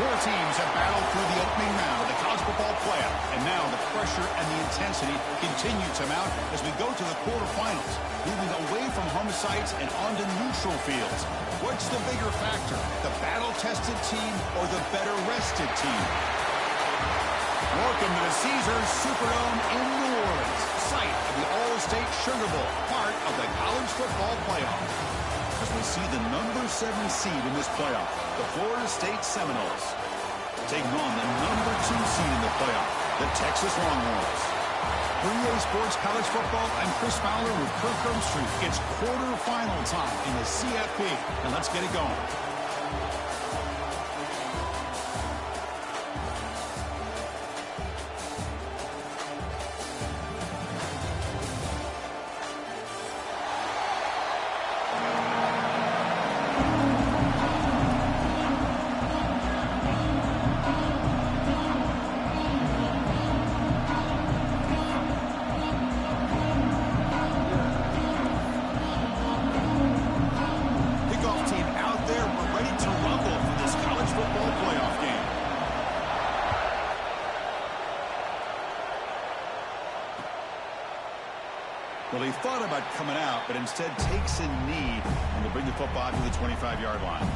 Four teams have battled through the opening round of the college football playoff, and now the pressure and the intensity continue to mount as we go to the quarterfinals, moving away from home sites and onto neutral fields. What's the bigger factor, the battle-tested team or the better-rested team? Welcome to the Caesars Superdome in New Orleans, site of the All-State Sugar Bowl, part of the college football playoff. As we see the number 7 seed in this playoff, the Florida State Seminoles, taking on the number 2 seed in the playoff, the Texas Longhorns. For EA Sports College Football, I'm Chris Fowler with Kirk Herbstreit. It's quarterfinal time in the CFP, and let's get it going. Well, he thought about coming out, but instead takes a knee and will bring the football to the 25-yard line.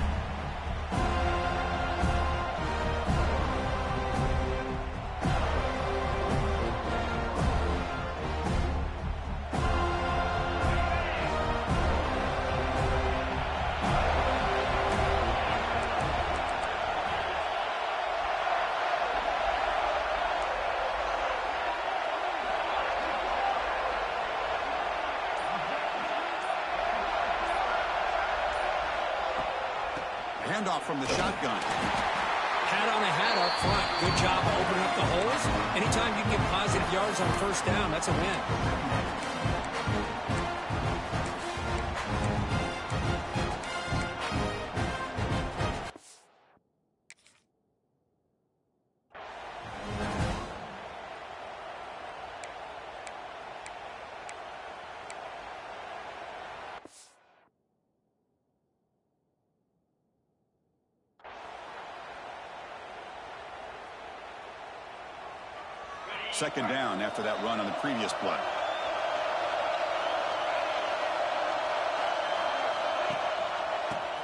Handoff from the shotgun. Hat on a hat up front. Good job opening up the holes. Anytime you can get positive yards on first down, that's a win. Second down after that run on the previous play.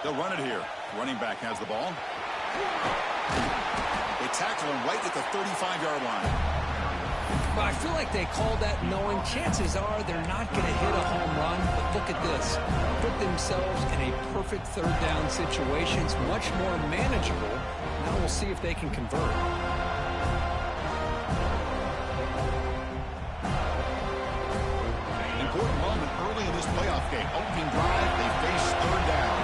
They'll run it here. Running back has the ball. They tackle him right at the 35-yard line. Well, I feel like they called that knowing chances are they're not going to hit a home run. But look at this. Put themselves in a perfect third down situation. It's much more manageable. Now we'll see if they can convert. Important moment early in this playoff game. Opening drive, they face third down.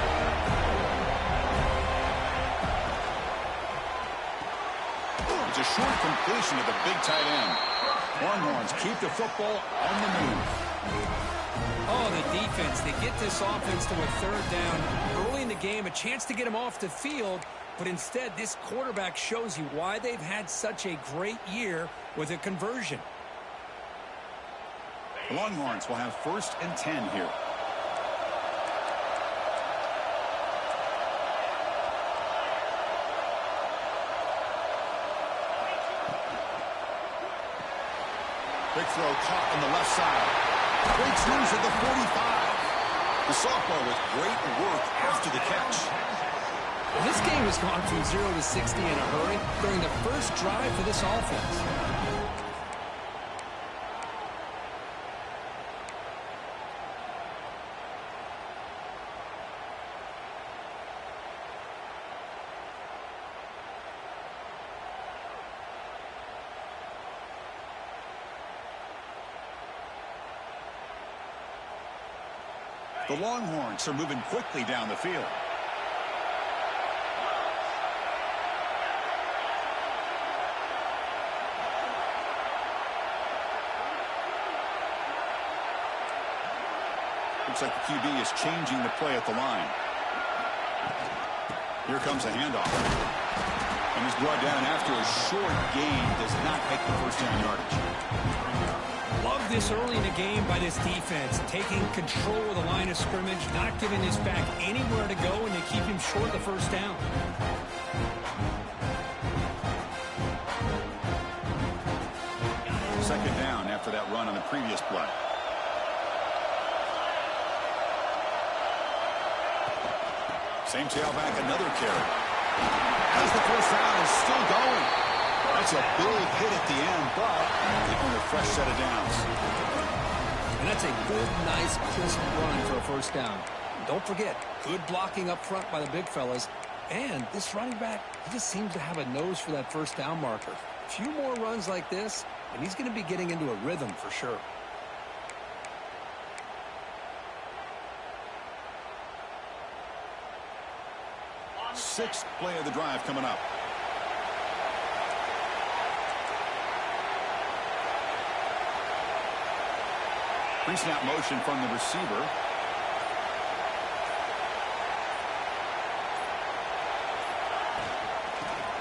It's a short completion to the big tight end. Longhorns keep the football on the move. Oh, the defense. They get this offense to a third down early in the game, a chance to get them off the field, but instead this quarterback shows you why they've had such a great year with a conversion. The Longhorns will have 1st and 10 here. Big throw caught on the left side. Breaks loose at the 45. The sophomore with great work after the catch. This game has gone from 0 to 60 in a hurry during the first drive for this offense. The Longhorns are moving quickly down the field. Looks like the QB is changing the play at the line. Here comes a handoff. And he's brought down after a short gain. Does not make the first down yardage. Love this early in the game by this defense, taking control of the line of scrimmage, not giving this back anywhere to go, and they keep him short of the first down. second down after that run on the previous play. Same tailback, another carry. As the first down is still going. That's a big hit at the end, but they earn a fresh set of downs. And that's a good, nice, crisp run for a first down. Don't forget, good blocking up front by the big fellas. And this running back, he just seems to have a nose for that first down marker. A few more runs like this, and he's going to be getting into a rhythm for sure. Sixth play of the drive coming up. Pre-snap motion from the receiver.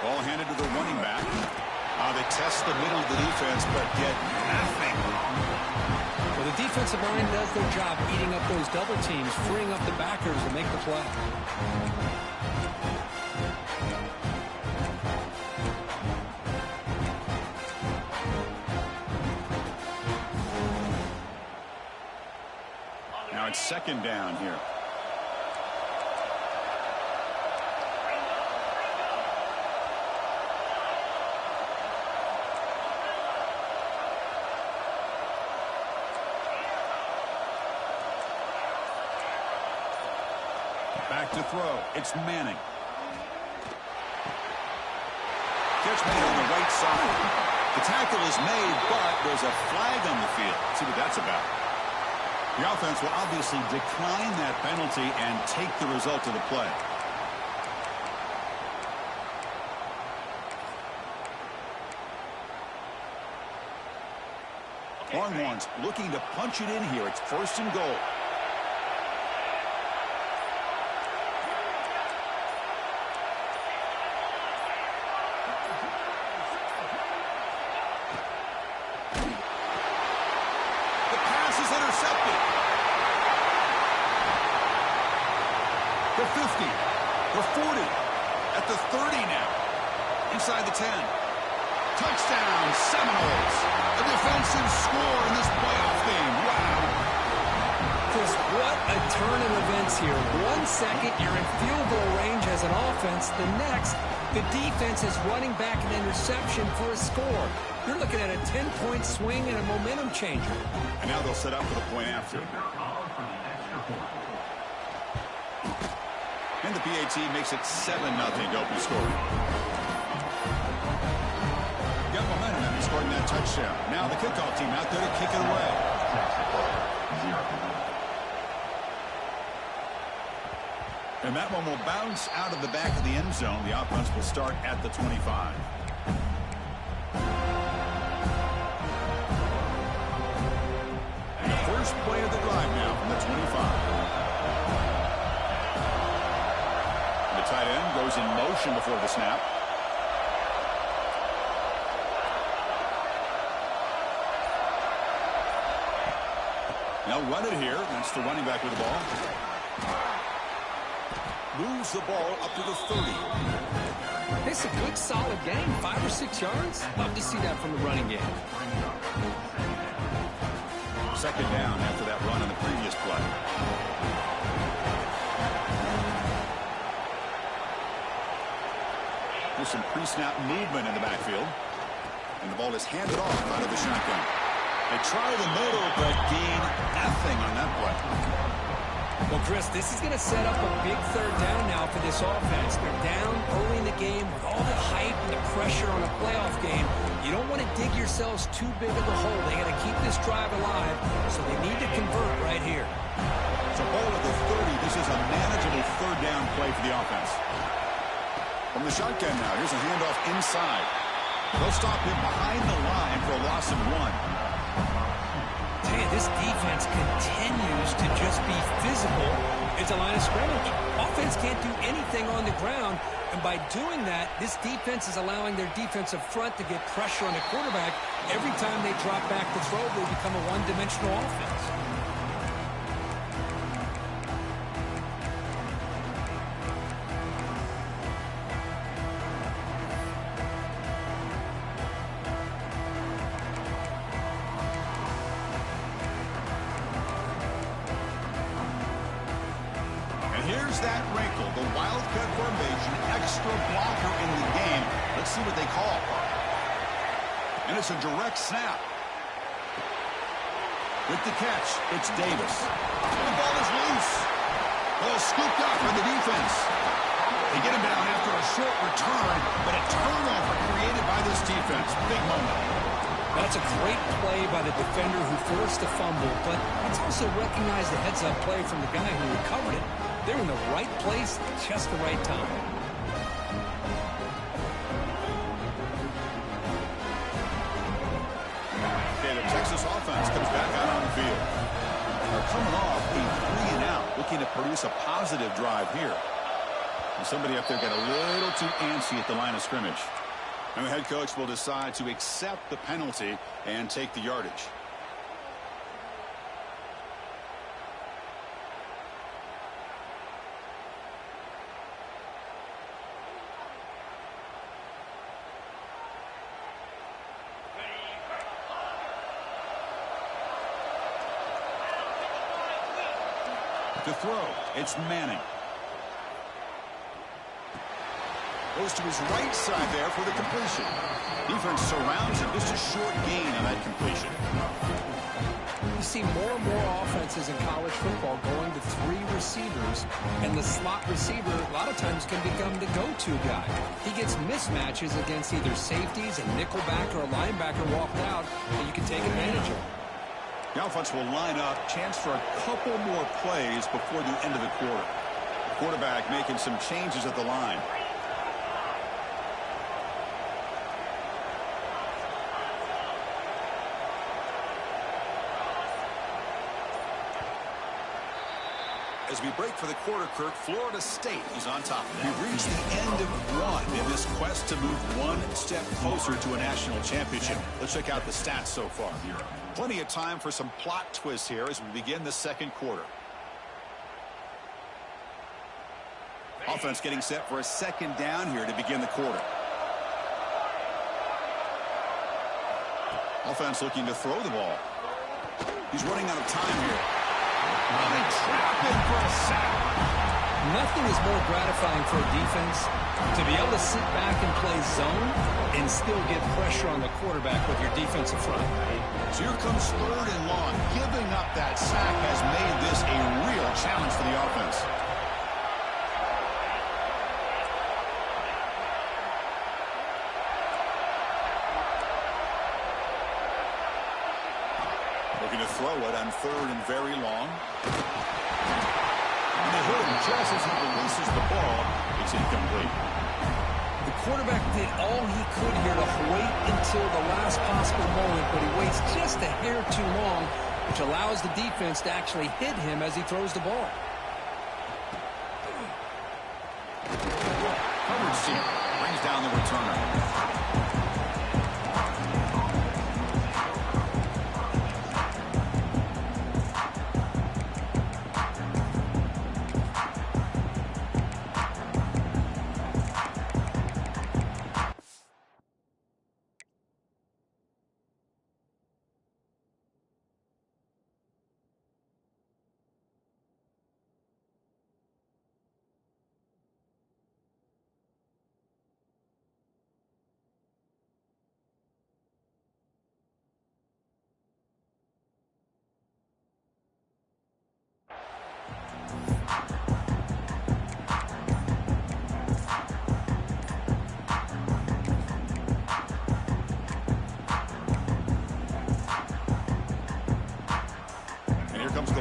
Ball handed to the running back. They test the middle of the defense, but get nothing. Well, the defensive line does their job eating up those double teams, freeing up the backers to make the play. Now it's second down here. Back to throw. It's Manning. Catch made on the right side. The tackle is made, but there's a flag on the field. Let's see what that's about. The offense will obviously decline that penalty and take the result of the play. Longhorns looking to punch it in here. It's first and goal. The 50, the 40, at the 30 now, inside the 10. Touchdown, Seminoles. A defensive score in this playoff game. Wow. Chris, what a turn of events here. 1 second, you're in field goal range as an offense. The next, the defense is running back an interception for a score. You're looking at a 10-point swing and a momentum changer. And now they'll set up for the point after. And the PAT makes it 7-0 to open scoring. Got momentum after scoring that touchdown. Now the kickoff team out there to kick it away. And that one will bounce out of the back of the end zone. The offense will start at the 25. And the first play of the drive now from the 25. Tight end goes in motion before the snap. Now run it here. That's the running back with the ball. Moves the ball up to the 30. It's a good, solid game. 5 or 6 yards. Love to see that from the running game. Second down after that run on the previous play. There's some pre-snap movement in the backfield. And the ball is handed off out of the shotgun. They try the middle, but gain nothing on that play. Well, Chris, this is going to set up a big third down now for this offense. They're down early in the game with all the hype and the pressure on a playoff game. You don't want to dig yourselves too big of a hole. They got to keep this drive alive, so they need to convert right here. So ball at the 30. This is a manageable third down play for the offense. From the shotgun now, here's a handoff inside. They'll stop him behind the line for a loss of 1. Tell you, this defense continues to just be physical at the line of scrimmage. Offense can't do anything on the ground, and by doing that, this defense is allowing their defensive front to get pressure on the quarterback. Every time they drop back to throw, they become a one-dimensional offense. here's that wrinkle, the wildcat formation, extra blocker in the game. Let's see what they call. And it's a direct snap. With the catch, it's Davis. The ball is loose. Ball scooped up for the defense. They get him down after a short return, but a turnover created by this defense. Big moment. That's a great play by the defender who forced the fumble, but it's also recognized the heads-up play from the guy who recovered it. They're in the right place at just the right time. Okay, the Texas offense comes back out on the field. They're coming off a 3-and-out, looking to produce a positive drive here. And somebody up there got a little too antsy at the line of scrimmage. And the head coach will decide to accept the penalty and take the yardage. To throw, it's Manning. Goes to his right side there for the completion. Defense surrounds him. Just a short gain on that completion. You see more and more offenses in college football going to 3 receivers, and the slot receiver a lot of times can become the go-to guy. He gets mismatches against either safeties, a nickelback, or a linebacker walked out that you can take advantage of. The offense will line up. Chance for a couple more plays before the end of the quarter. The quarterback making some changes at the line. As we break for the quarter, Kirk, Florida State is on top of that. We've reached the end of one in this quest to move one step closer to a national championship. Let's check out the stats so far. Plenty of time for some plot twists here as we begin the second quarter. Offense getting set for a second down here to begin the quarter. Offense looking to throw the ball. He's running out of time here. They trap him for a sack. Nothing is more gratifying for a defense to be able to sit back and play zone and still get pressure on the quarterback with your defensive front. So here comes 3rd and long. Giving up that sack has made this a real challenge for the offense. Looking to throw it on 3rd and very long. And they hit him just as he releases the ball. It's incomplete. The quarterback did all he could here to wait until the last possible moment, but he waits just a hair too long, which allows the defense to actually hit him as he throws the ball. Covered seat brings down the returner.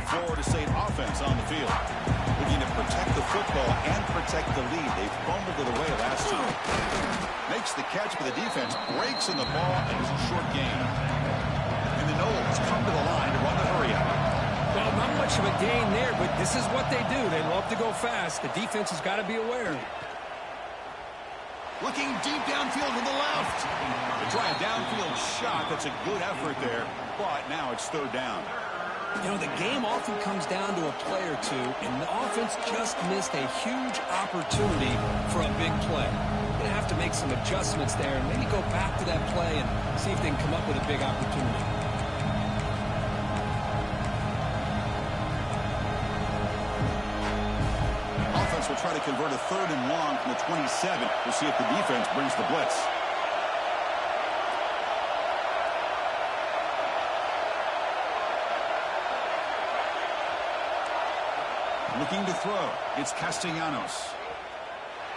Florida State offense on the field. Looking to protect the football and protect the lead. They fumbled it away last time. Makes the catch, but the defense breaks in the ball, and it's a short gain. And the Noles come to the line to run the hurry up. Well, not much of a gain there, but this is what they do. They love to go fast. The defense has got to be aware. Looking deep downfield to the left. They try a downfield shot. That's a good effort there, but now it's 3rd down. You know, the game often comes down to a play or two, and the offense just missed a huge opportunity for a big play. They're going to have to make some adjustments there and maybe go back to that play and see if they can come up with a big opportunity. convert a 3rd and long from the 27. We'll see if the defense brings the blitz. Looking to throw. It's Castellanos.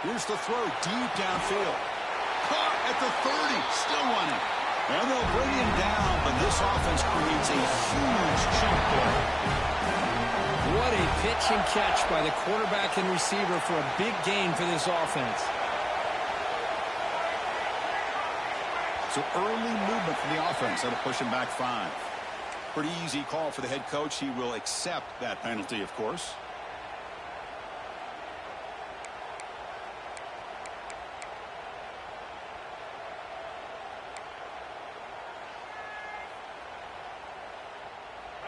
Here's the throw deep downfield. Caught at the 30. Still running. And they'll bring him down, but this offense creates a huge chunk play. What a pitch and catch by the quarterback and receiver for a big gain for this offense. So early movement from the offense. That'll push him back 5. Pretty easy call for the head coach. He will accept that penalty, of course.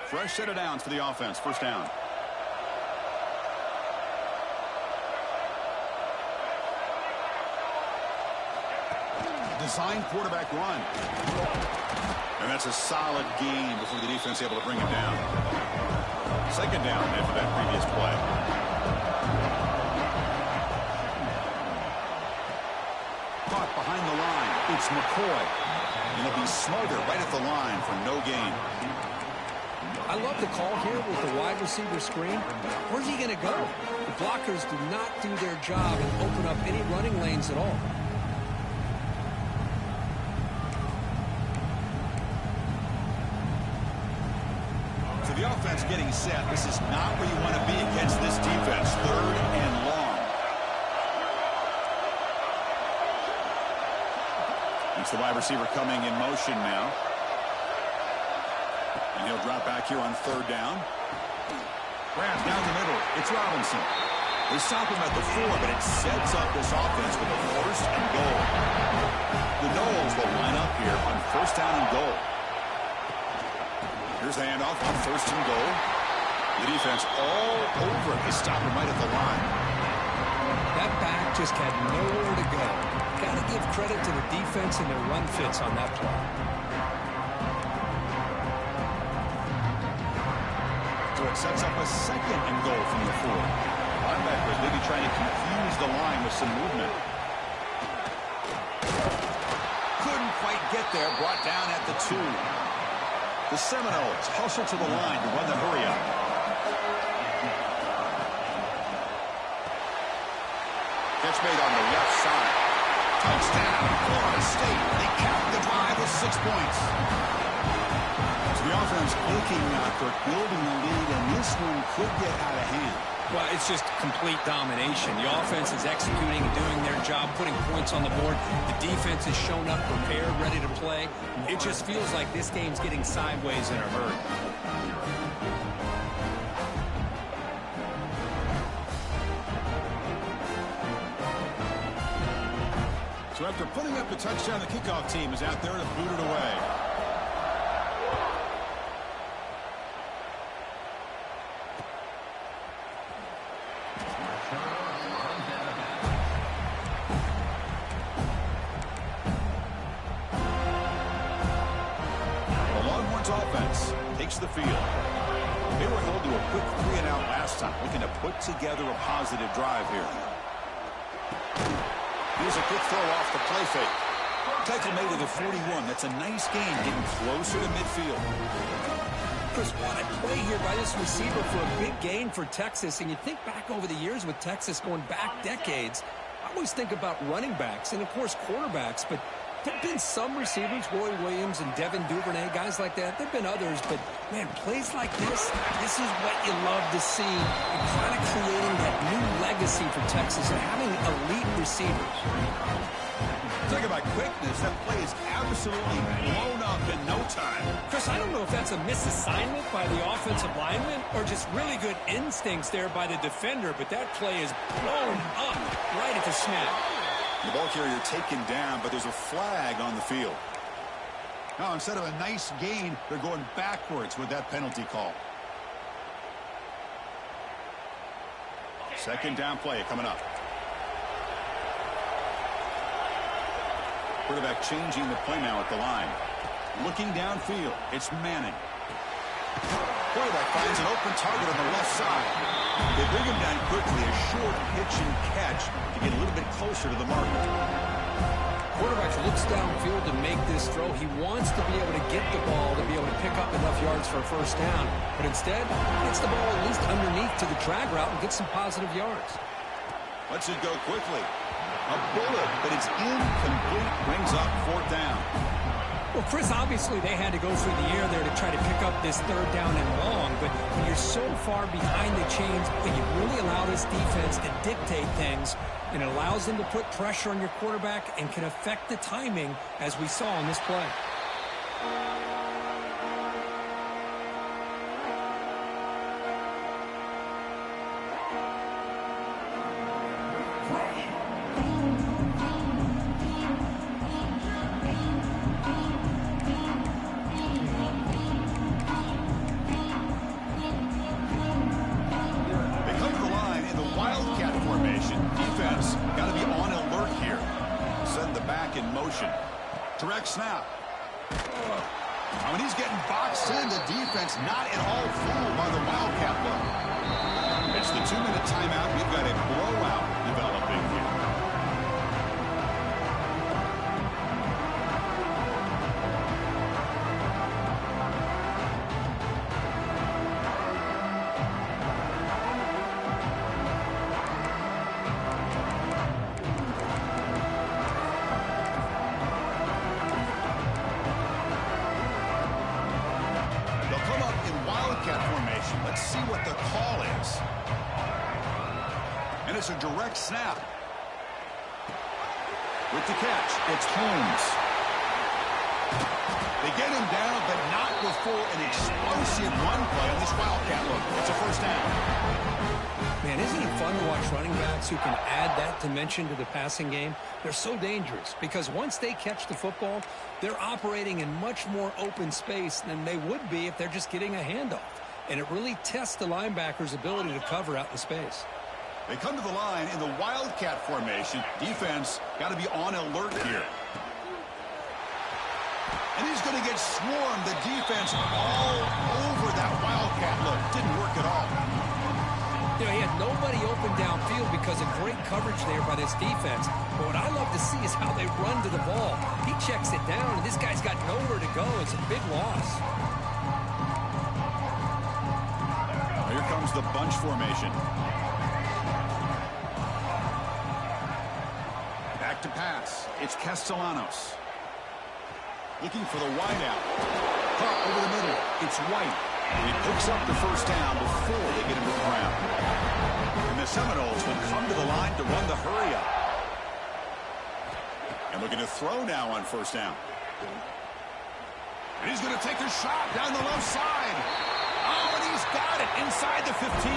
Fresh set of downs for the offense. First down. Design quarterback run. And that's a solid gain before the defense able to bring him down. Second down after that previous play. Caught behind the line. It's McCoy. And he'll be smothered right at the line for no gain. I love the call here with the wide receiver screen. Where's he going to go? The blockers do not do their job and open up any running lanes at all. So the offense getting set. This is not where you want to be against this defense. 3rd and long. It's the wide receiver coming in motion now. And he'll drop back here on 3rd down. Grabs down the middle. It's Robinson. They stop him at the 4, but it sets up this offense with a 1st and goal. The Knowles will line up here on 1st down and goal. Here's the handoff on 1st and goal. The defense all over it. They stop him right at the line. That back just had nowhere to go. Got to give credit to the defense and their run fits on that play. It sets up a 2nd and goal from the 4. Linebackers maybe trying to confuse the line with some movement. Couldn't quite get there. Brought down at the 2. The Seminoles hustle to the line to run the hurry up. Catch made on the left side. Touchdown, Florida State. They cap the drive with 6 points. The offense looking for building a lead, and this one could get out of hand. Well, it's just complete domination. The offense is executing and doing their job, putting points on the board. The defense has shown up prepared, ready to play. It just feels like this game's getting sideways in a hurry. So after putting up the touchdown, the kickoff team is out there to boot it away. The field. They were held to a quick 3-and-out last time, looking to put together a positive drive here. Here's a quick throw off the play fake. Tackle made to the 41. That's a nice gain, getting closer to midfield. Chris, what a play here by this receiver for a big gain for Texas. And you think back over the years with Texas going back decades, I always think about running backs and, of course, quarterbacks, but there have been some receivers, Roy Williams and Devin Duvernay, guys like that. There have been others, but, man, plays like this is what you love to see. And kind of creating that new legacy for Texas and having elite receivers. Talk about quickness. That play is absolutely blown up in no time. Chris, I don't know if that's a misassignment by the offensive lineman or just really good instincts there by the defender, but that play is blown up right at the snap. The ball carrier taken down, but there's a flag on the field. Now, instead of a nice gain, they're going backwards with that penalty call. 2nd down play coming up. Quarterback changing the play now at the line. Looking downfield, it's Manning. quarterback finds an open target on the left side. They bring him down quickly, a short pitch and catch to get a little bit closer to the marker. Quarterback looks downfield to make this throw. He wants to be able to get the ball to be able to pick up enough yards for a first down. But instead, gets the ball at least underneath to the drag route and gets some positive yards. Lets it go quickly. A bullet, but it's incomplete. Brings up fourth down. Well, Chris, obviously they had to go through the air there to try to pick up this third down and long, but when you're so far behind the chains, when you really allow this defense to dictate things, and it allows them to put pressure on your quarterback and can affect the timing, as we saw on this play. Direct snap. When he's getting boxed in, the defense not at all fooled by the Wildcat look. It's the 2-minute timeout. We've got a blowout developing here. Let's see what the call is. And it's a direct snap. With the catch, it's Holmes. They get him down, but not before an explosive run play on this Wildcat look. It's a first down. Man, isn't it fun to watch running backs who can add that dimension to the passing game? They're so dangerous because once they catch the football, they're operating in much more open space than they would be if they're just getting a handoff. And it really tests the linebacker's ability to cover out the space. They come to the line in the Wildcat formation. Defense got to be on alert here. And he's going to get swarmed. The defense all over that Wildcat look. Didn't work at all. You know, he had nobody open downfield because of great coverage there by this defense. But what I love to see is how they run to the ball. He checks it down, and this guy's got nowhere to go. It's a big loss. Here comes the bunch formation. Back to pass. It's Castellanos. Looking for the wideout. Caught over the middle. It's White. And he picks up the first down before they get him to the ground. And the Seminoles will come to the line to run the hurry up. And looking to throw now on first down. And he's going to take a shot down the left side. Oh, and he's got it inside the 15.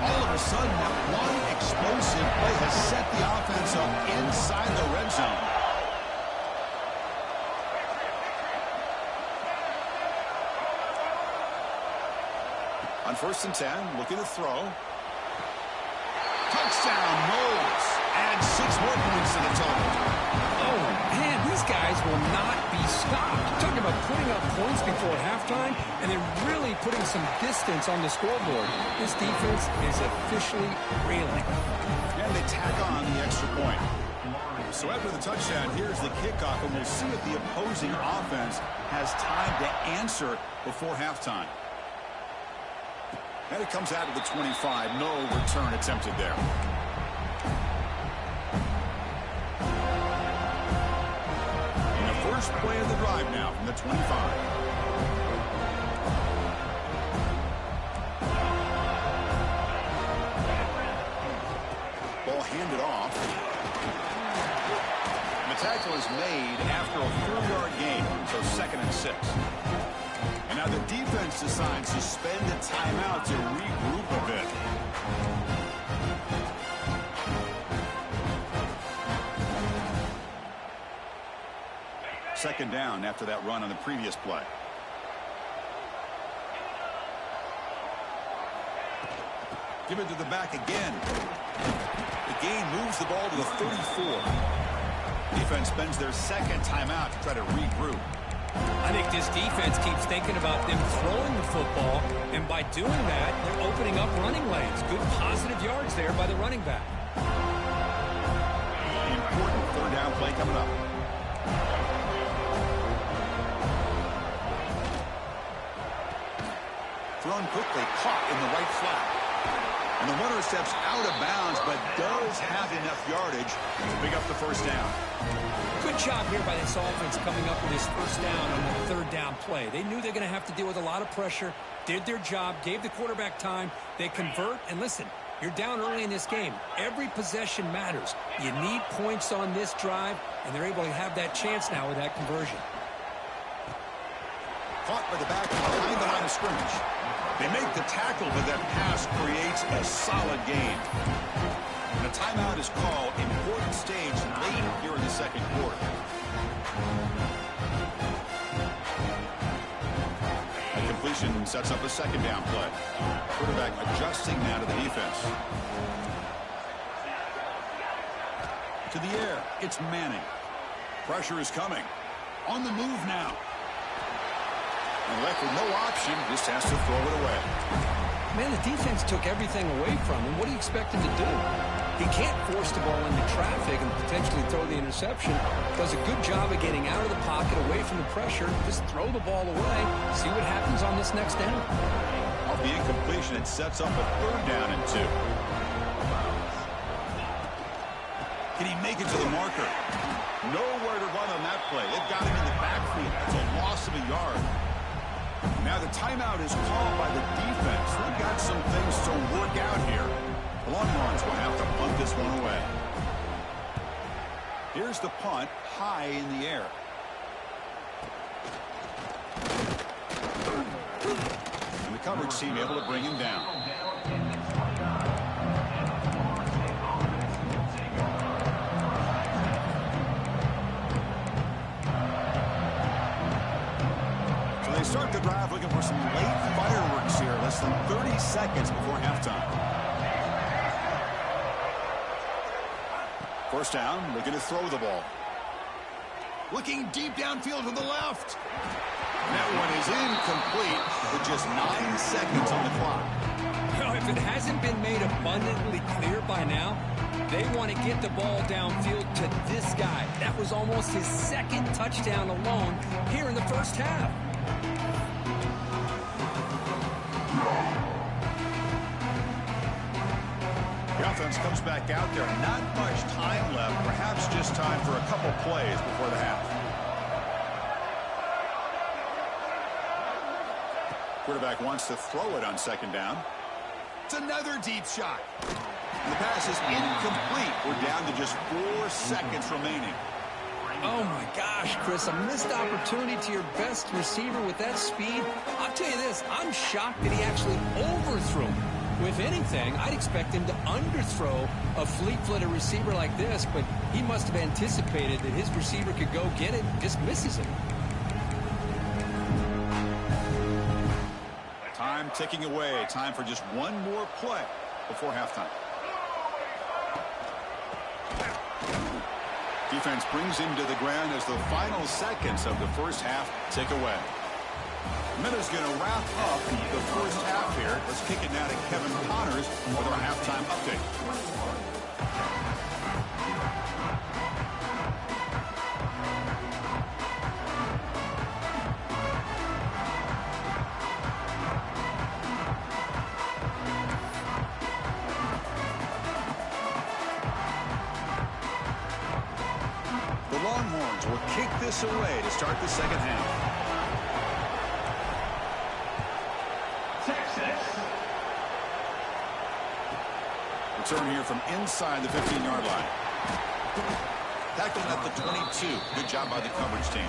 All of a sudden, that one explosive play has set the offense up inside the red zone. On 1st and 10, looking to throw. Touchdown, Knowles. And 6 more points to the total. Oh, man, these guys will not be stopped. Talking about putting up points before halftime and then really putting some distance on the scoreboard. This defense is officially reeling. And they tack on the extra point. So after the touchdown, here's the kickoff, and we'll see if the opposing offense has time to answer before halftime. And it comes out of the 25. No return attempted there. And the first play of the drive now from the 25. Ball handed off. And the tackle is made after a 4-yard gain, so 2nd and 6. And now the defense decides to spend a timeout to regroup a bit. Second down after that run on the previous play. Give it to the back again. The gain moves the ball to the 34. Defense spends their 2nd timeout to try to regroup. I think this defense keeps thinking about them throwing the football, and by doing that, they're opening up running lanes. Good positive yards there by the running back. Important third down play coming up. Thrown quickly, caught in the right flat. And the runner steps out of bounds, but does have enough yardage to pick up the first down. Good job here by this offense coming up with his first down on that third down play. They knew they're going to have to deal with a lot of pressure, did their job, gave the quarterback time. They convert, and listen, you're down early in this game. Every possession matters. You need points on this drive, and they're able to have that chance now with that conversion. Caught by the back behind the line of scrimmage. They make the tackle, but that pass creates a solid gain. And a timeout is called. Important stage late here in the second quarter. A completion sets up a second down play. Quarterback adjusting now to the defense. To the air, it's Manning. Pressure is coming. On the move now. And left with no option, just has to throw it away. Man, the defense took everything away from him. What do you expect him to do? He can't force the ball into traffic and potentially throw the interception. Does a good job of getting out of the pocket, away from the pressure. Just throw the ball away. See what happens on this next down. Off the incompletion, it sets up a third down and 2. Can he make it to the marker? Nowhere to run on that play. It got him in the backfield. That's a loss of a yard. Now the timeout is called by the defense. They've got some things to work out here. The Longhorns will have to punt this one away. Here's the punt, high in the air. And the coverage team able to bring him down. Start the drive looking for some late fireworks here. Less than 30 seconds before halftime. First down, looking to throw the ball. Looking deep downfield to the left. That one is incomplete with just 9 seconds on the clock. Well, if it hasn't been made abundantly clear by now, they want to get the ball downfield to this guy. That was almost his second touchdown alone here in the first half. The offense comes back out there. Not much time left. Perhaps just time for a couple plays before the half. Quarterback wants to throw it on second down. It's another deep shot. And the pass is incomplete. We're down to just 4 seconds remaining. Oh, my gosh, Chris, a missed opportunity to your best receiver with that speed. I'll tell you this, I'm shocked that he actually overthrew him. If anything, I'd expect him to underthrow a fleet-footed receiver like this, but he must have anticipated that his receiver could go get it and just misses it. Time ticking away. Time for just one more play before halftime. Defense brings him to the ground as the final seconds of the first half tick away. Minna's going to wrap up the first half here. Let's kick it now to Kevin Connors with our halftime update. The Longhorns will kick this away to start the second half. Return here from inside the 15-yard line. Tackled at the 22. Good job by the coverage team.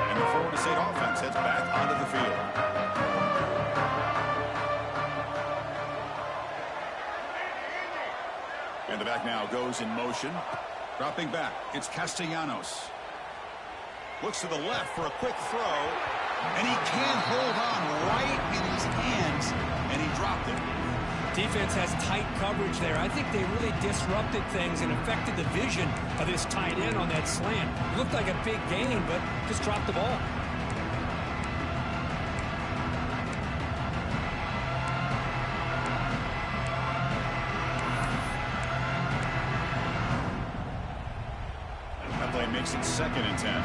And the Florida State offense heads back onto the field. And the back now goes in motion. Dropping back, it's Castellanos. Looks to the left for a quick throw. And he can hold on right in his hands. And he dropped it. Defense has tight coverage there. I think they really disrupted things and affected the vision of this tight end on that slant. Looked like a big gain, but just dropped the ball. That play makes it 2nd and 10.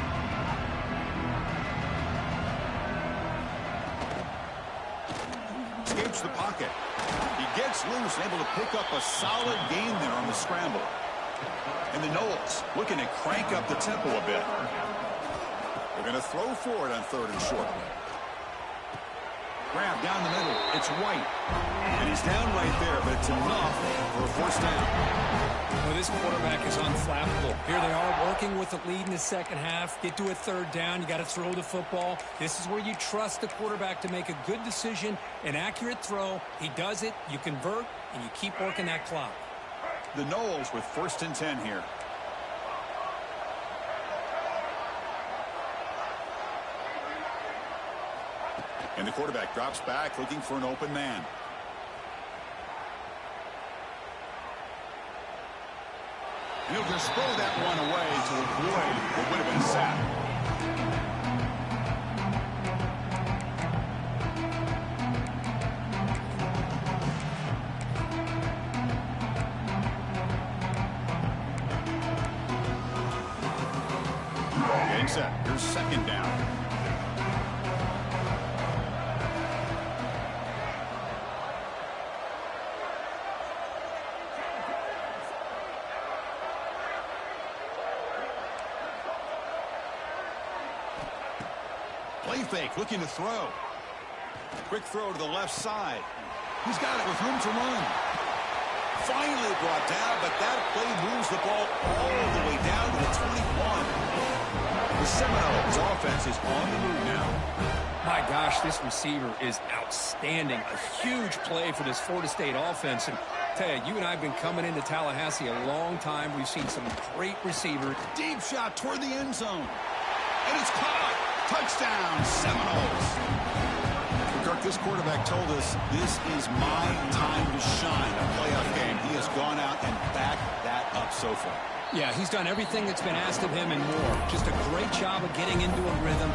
Escapes the pocket. He gets loose and able to pick up a solid gain there on the scramble. And the Knowles looking to crank up the tempo a bit. They're going to throw for it on 3rd and short. Grab down the middle. It's White. And he's down right there, but it's enough for a 1st down. Well, this quarterback is unflappable. Here they are working with the lead in the 2nd half. Get to a 3rd down. You got to throw the football. This is where you trust the quarterback to make a good decision, an accurate throw. He does it. You convert, and you keep working that clock. The Knowles with 1st and 10 here. And the quarterback drops back looking for an open man. And he'll just throw that one away to avoid what would have been a sack. Getting set. Here's 2nd down. Play fake, looking to throw. Quick throw to the left side. He's got it with room to run. Finally brought down, but that play moves the ball all the way down to the 21. The Seminoles offense is on the move now. My gosh, this receiver is outstanding. A huge play for this Florida State offense. And tell you, you and I have been coming into Tallahassee a long time. We've seen some great receivers. Deep shot toward the end zone. And it's caught. Touchdown, Seminoles. Kirk, this quarterback told us this is my time to shine. A playoff game. He has gone out and backed that up so far. Yeah, he's done everything that's been asked of him and more. Just a great job of getting into a rhythm.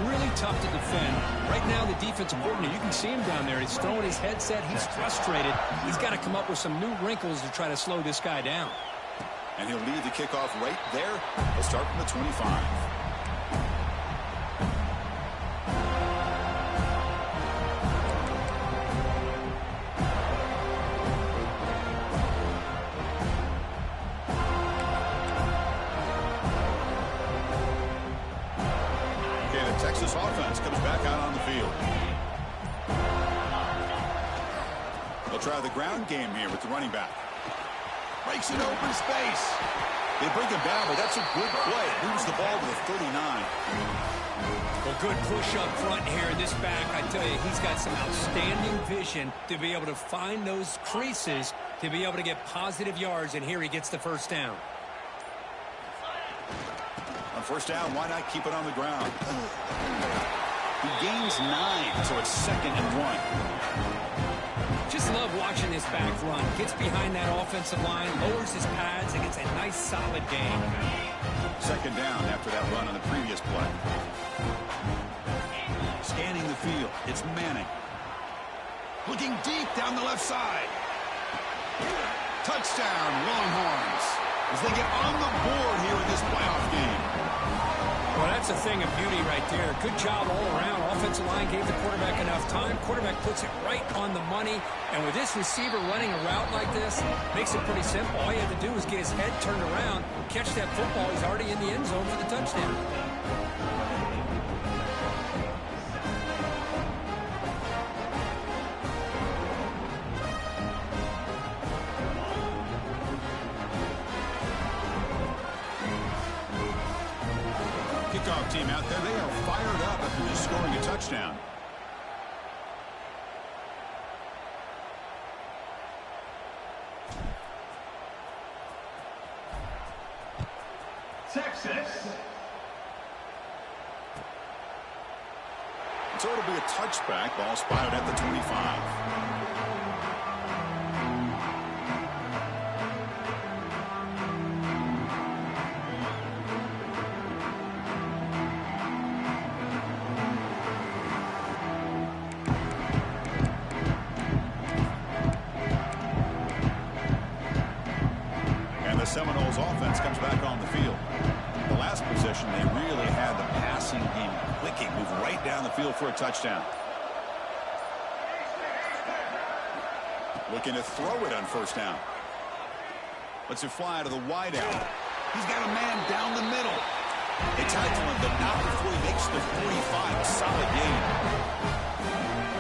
Really tough to defend. Right now, the defensive coordinator, you can see him down there. He's throwing his headset. He's frustrated. He's got to come up with some new wrinkles to try to slow this guy down. And he'll lead the kickoff right there. He'll start from the 25. Texas offense comes back out on the field. They'll try the ground game here with the running back. Breaks it open space. They bring him down, but that's a good play. Moves the ball to the 39. Well, good push up front here in this back. I tell you, he's got some outstanding vision to be able to find those creases, to be able to get positive yards, and here he gets the 1st down. On 1st down, why not keep it on the ground? He gains 9, so it's 2nd and 1. Just love watching this back run. Gets behind that offensive line, lowers his pads, and gets a nice solid gain. 2nd down after that run on the previous play. Scanning the field, it's Manning. Looking deep down the left side. Touchdown, Longhorns, as they get on the board here in this playoff game. Well, that's a thing of beauty right there. Good job all around. Offensive line gave the quarterback enough time. Quarterback puts it right on the money. And with this receiver running a route like this, makes it pretty simple. All you have to do is get his head turned around, catch that football. He's already in the end zone for the touchdown. Kickoff team out there, they are fired up after just scoring a touchdown. Texas. So it'll be a touchback. Ball spotted at the 25. The Seminoles offense comes back on the field. The last possession, they really had the passing game clicking, move right down the field for a touchdown. Looking to throw it on first down. Lets it fly out of the wide out. He's got a man down the middle. They tackle him, but not before he makes the 45. A solid gain.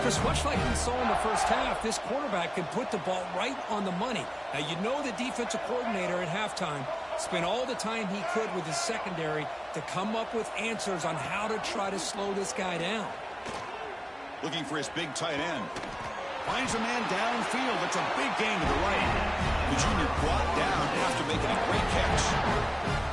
Chris, much like we saw in the first half, this quarterback can put the ball right on the money. Now, you know the defensive coordinator at halftime spent all the time he could with his secondary to come up with answers on how to try to slow this guy down. Looking for his big tight end. Finds a man downfield. It's a big gain to the right. The junior brought down after making a great catch.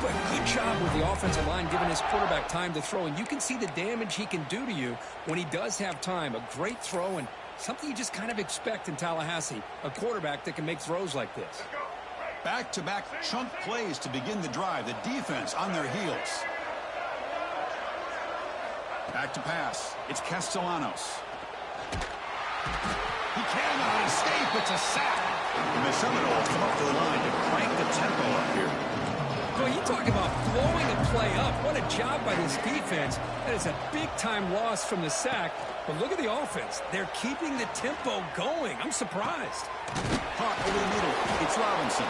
But good job with the offensive line giving his quarterback time to throw. And you can see the damage he can do to you when he does have time. A great throw and something you just kind of expect in Tallahassee. A quarterback that can make throws like this. Back-to-back chunk plays to begin the drive. The defense on their heels. Back to pass. It's Castellanos. He cannot escape. It's a sack. And the Seminoles come up to the line to crank the tempo up here. Well, you talk about blowing a play up. What a job by this defense. That is a big-time loss from the sack. But look at the offense. They're keeping the tempo going. I'm surprised. Caught over the middle. It's Robinson.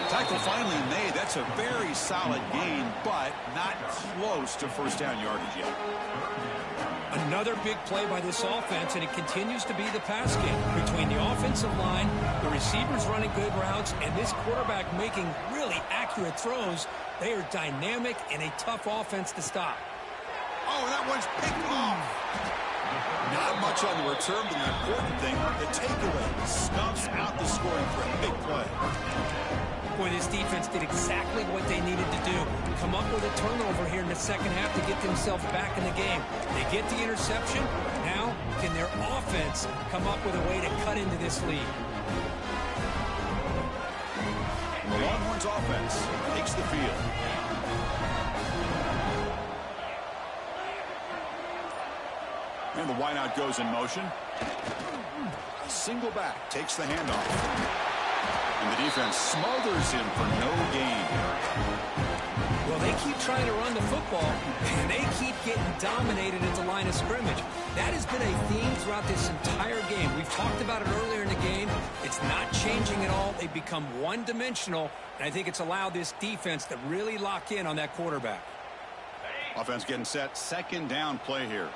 Tackle finally made. That's a very solid gain, but not close to first down yardage yet. Another big play by this offense, and it continues to be the pass game between the offensive line, the receivers running good routes, and this quarterback making really accurate throws. They are dynamic and a tough offense to stop. Oh, that one's picked off. Not much on the return, but the important thing, the takeaway, snuffs out the scoring for a big play. Boy, this defense did exactly what they needed to do. Come up with a turnover here in the second half to get themselves back in the game. They get the interception. Now, can their offense come up with a way to cut into this lead? The Longhorns offense takes the field. And the wideout goes in motion. A single back takes the handoff. And the defense smothers him for no gain. Well, they keep trying to run the football, and they keep getting dominated at the line of scrimmage. That has been a theme throughout this entire game. We've talked about it earlier in the game. It's not changing at all. They've become one-dimensional, and I think it's allowed this defense to really lock in on that quarterback. Offense getting set. Second down play here.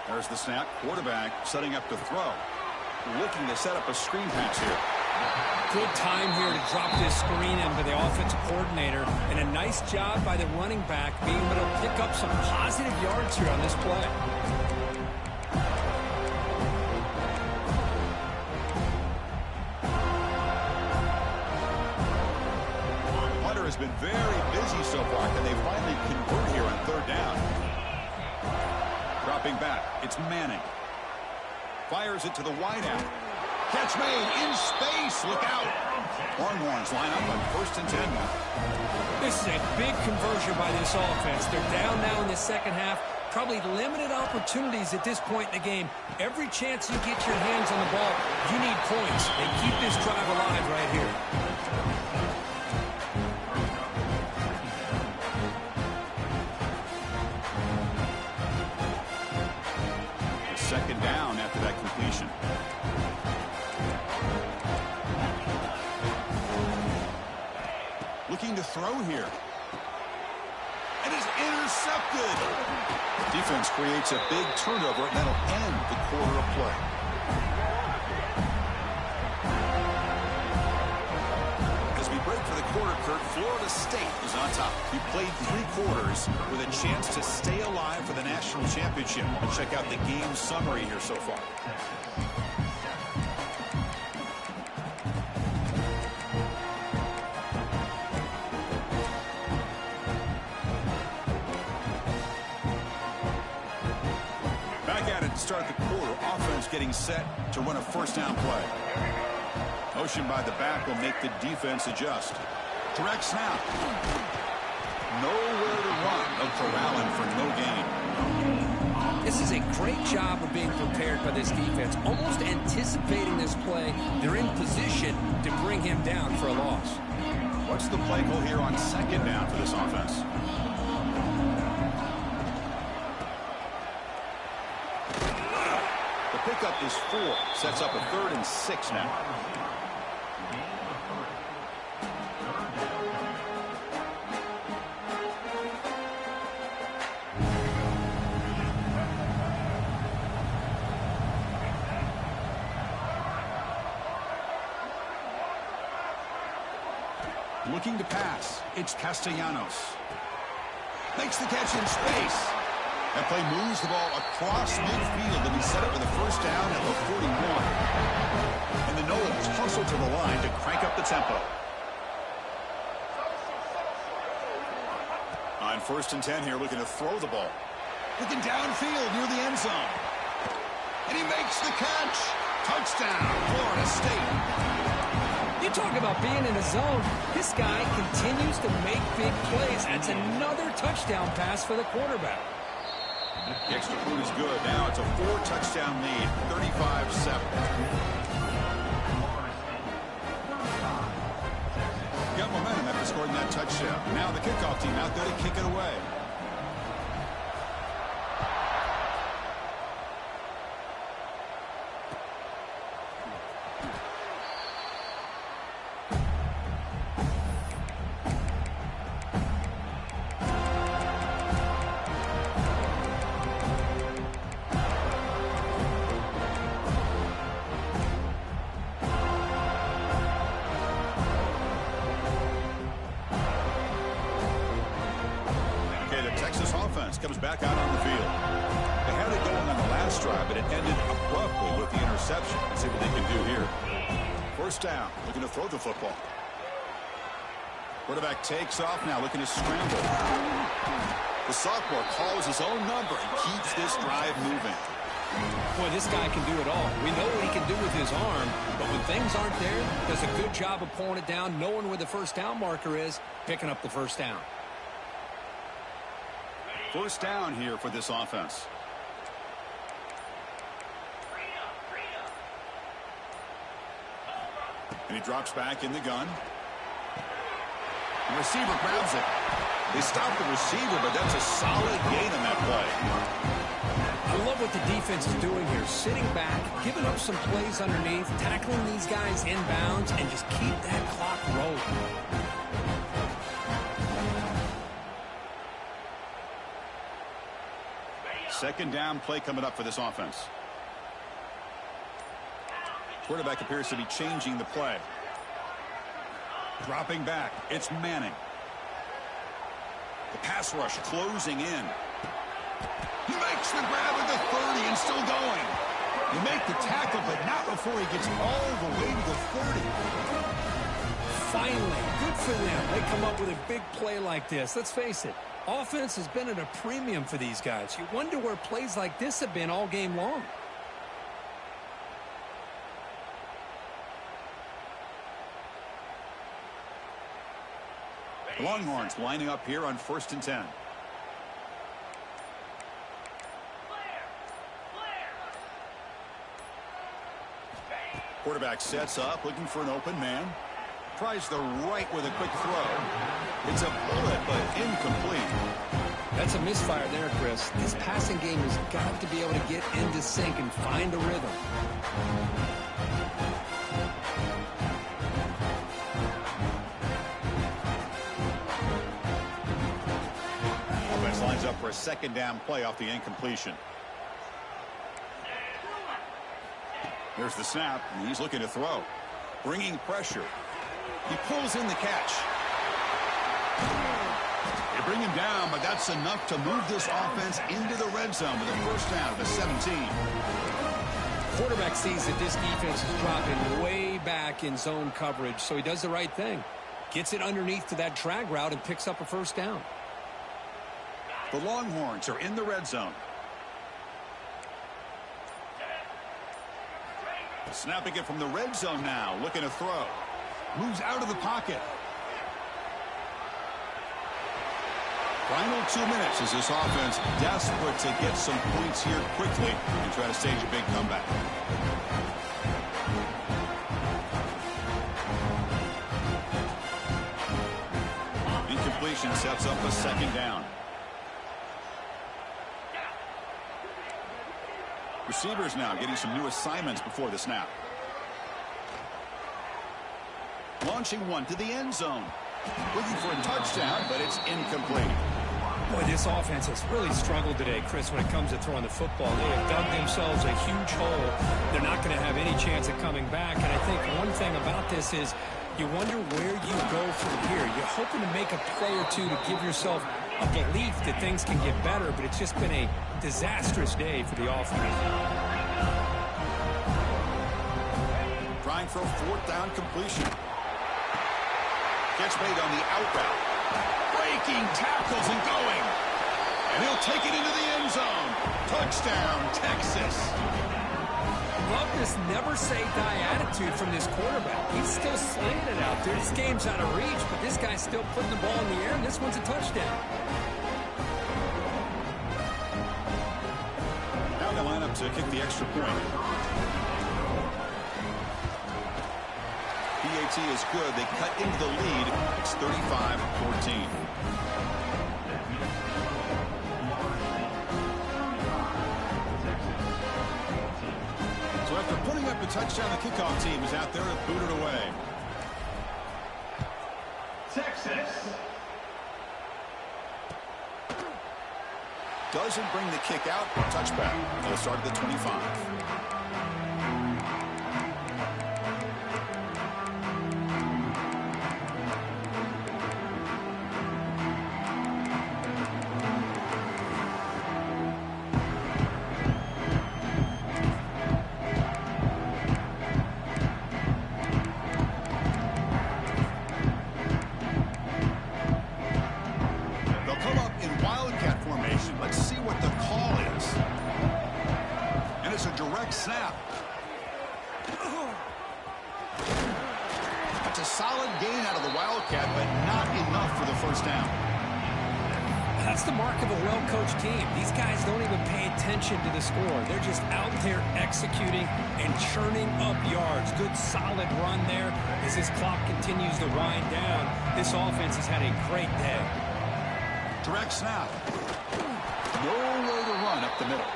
There's the snap. Quarterback setting up to throw. Looking to set up a screen pass here. Good time here to drop this screen into the offensive coordinator. And a nice job by the running back being able to pick up some positive yards here on this play. Hunter has been very busy so far. Can they finally convert here on third down? Dropping back, it's Manning. Fires it to the wideout. Catch made in space. Look out. Longhorns line up on 1st and 10 now. This is a big conversion by this offense. They're down now in the second half. Probably limited opportunities at this point in the game. Every chance you get your hands on the ball, you need points. They keep this drive alive right here. Second down after that completion. Looking to throw here. And is intercepted. Defense creates a big turnover, and that'll end the quarter of play. As we break for the quarter, Kurt, Florida State is on top. We played 3 quarters with a chance to stay alive for the national championship. Let's check out the game summary here so far. had it to start the quarter. Offense getting set to run a first down play. Motion by the back will make the defense adjust. Direct snap. Nowhere to run. No corralling for no gain. This is a great job of being prepared by this defense. Almost anticipating this play. They're in position to bring him down for a loss. What's the play call here on second down for this offense? The pickup is 4. Sets up a 3rd and 6 now. Looking to pass. It's Castellanos. Makes the catch in space. That play moves the ball across midfield and he set up for the first down at the 41. And the Noles hustle to the line to crank up the tempo. On 1st and 10 here, looking to throw the ball. Looking downfield near the end zone. And he makes the catch. Touchdown, Florida State. You talk about being in the zone. This guy continues to make big plays. That's another touchdown pass for the quarterback. The extra point is good. Now it's a 4-touchdown lead, 35-7. Got momentum after scoring that touchdown. Now the kickoff team out there to kick it away. Comes back out on the field. They had it going on the last drive, but it ended abruptly with the interception. Let's see what they can do here. First down, looking to throw the football. Quarterback takes off now, looking to scramble. The sophomore calls his own number and keeps this drive moving. Boy, this guy can do it all. We know what he can do with his arm, but when things aren't there, does a good job of pulling it down, knowing where the first down marker is, picking up the first down. First down here for this offense. And he drops back in the gun. The receiver grabs it. They stop the receiver, but that's a solid gain on that play. I love what the defense is doing here. Sitting back, giving up some plays underneath, tackling these guys inbounds, and just keep that clock rolling. Second down play coming up for this offense. Quarterback appears to be changing the play. Dropping back. It's Manning. The pass rush closing in. He makes the grab at the 30 and still going. They make the tackle, but not before he gets all the way to the 30. Finally, good for them. They come up with a big play like this. Let's face it. Offense has been at a premium for these guys. You wonder where plays like this have been all game long. The Longhorns lining up here on 1st and 10. Quarterback sets up, looking for an open man. Tries the right with a quick throw. It's a bullet, but incomplete. That's a misfire there, Chris. This passing game has got to be able to get into sync and find a rhythm. Offense lines up for a second down play off the incompletion. There's the snap, and he's looking to throw. Bringing pressure. He pulls in the catch. They bring him down, but that's enough to move this offense into the red zone with a first down at the 17. Quarterback sees that this defense is dropping way back in zone coverage, so he does the right thing. Gets it underneath to that drag route and picks up a first down. The Longhorns are in the red zone. Snapping it from the red zone now, looking to throw. Moves out of the pocket. Final 2 minutes as this offense desperate to get some points here quickly and try to stage a big comeback. Incompletion sets up a second down. Receivers now getting some new assignments before the snap. Launching one to the end zone. Looking for a touchdown, but it's incomplete. Boy, this offense has really struggled today, Chris, when it comes to throwing the football. They have dug themselves a huge hole. They're not going to have any chance of coming back. And I think one thing about this is you wonder where you go from here. You're hoping to make a play or two to give yourself a belief that things can get better, but it's just been a disastrous day for the offense. Trying for a fourth down completion. Gets made on the out route. Breaking tackles and going. And he'll take it into the end zone. Touchdown, Texas. Love this never-say-die attitude from this quarterback. He's still slinging it out there. This game's out of reach, but this guy's still putting the ball in the air, and this one's a touchdown. Now they line up to kick the extra point. PAT is good. They cut into the lead. It's 35-14. So after putting up a touchdown, the kickoff team is out there to boot it away. Texas. Doesn't bring the kick out. Touchback. They'll start at the 25. Snap. That's a solid gain out of the Wildcat, but not enough for the first down. That's the mark of a well-coached team. These guys don't even pay attention to the score. They're just out there executing and churning up yards. Good, solid run there as this clock continues to wind down. This offense has had a great day. Direct snap. Nowhere to run up the middle.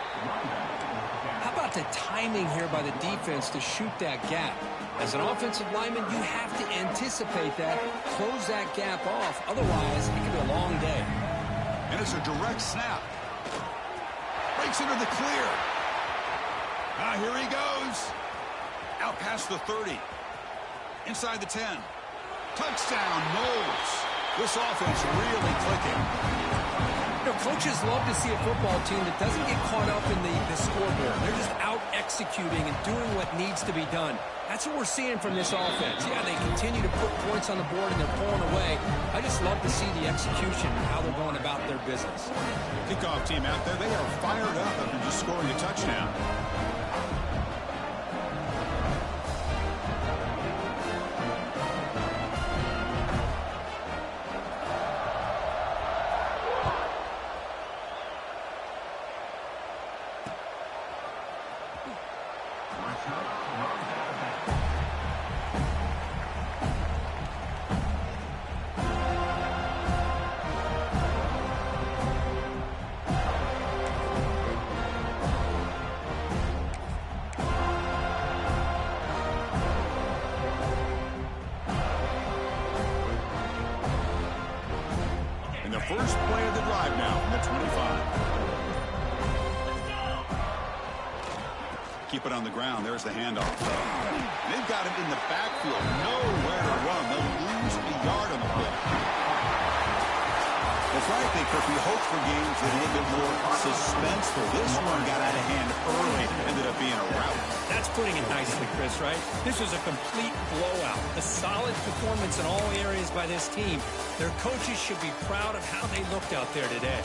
How about the timing here by the defense to shoot that gap? As an offensive lineman, you have to anticipate that, close that gap off. Otherwise, it could be a long day. And it's a direct snap. Breaks into the clear. Now here he goes. Out past the 30. Inside the 10. Touchdown, Knowles. This offense really clicking. You know, coaches love to see a football team that doesn't get caught up in the scoreboard. They're just out executing and doing what needs to be done. That's what we're seeing from this offense. Yeah, they continue to put points on the board and they're pulling away. I just love to see the execution and how they're going about their business. Kickoff team out there, they are fired up after just scoring a touchdown. First play of the drive now from the 25. Keep it on the ground. There's the handoff. They've got him in the backfield. Nowhere to run. They'll lose a yard on the play. Well, frankly, Kirk, we hoped for games with a little bit more suspenseful. This one got out of hand early. Ended up being a rout. That's putting it nicely, Chris, right? This was a complete blowout. A solid performance in all areas by this team. Their coaches should be proud of how they looked out there today.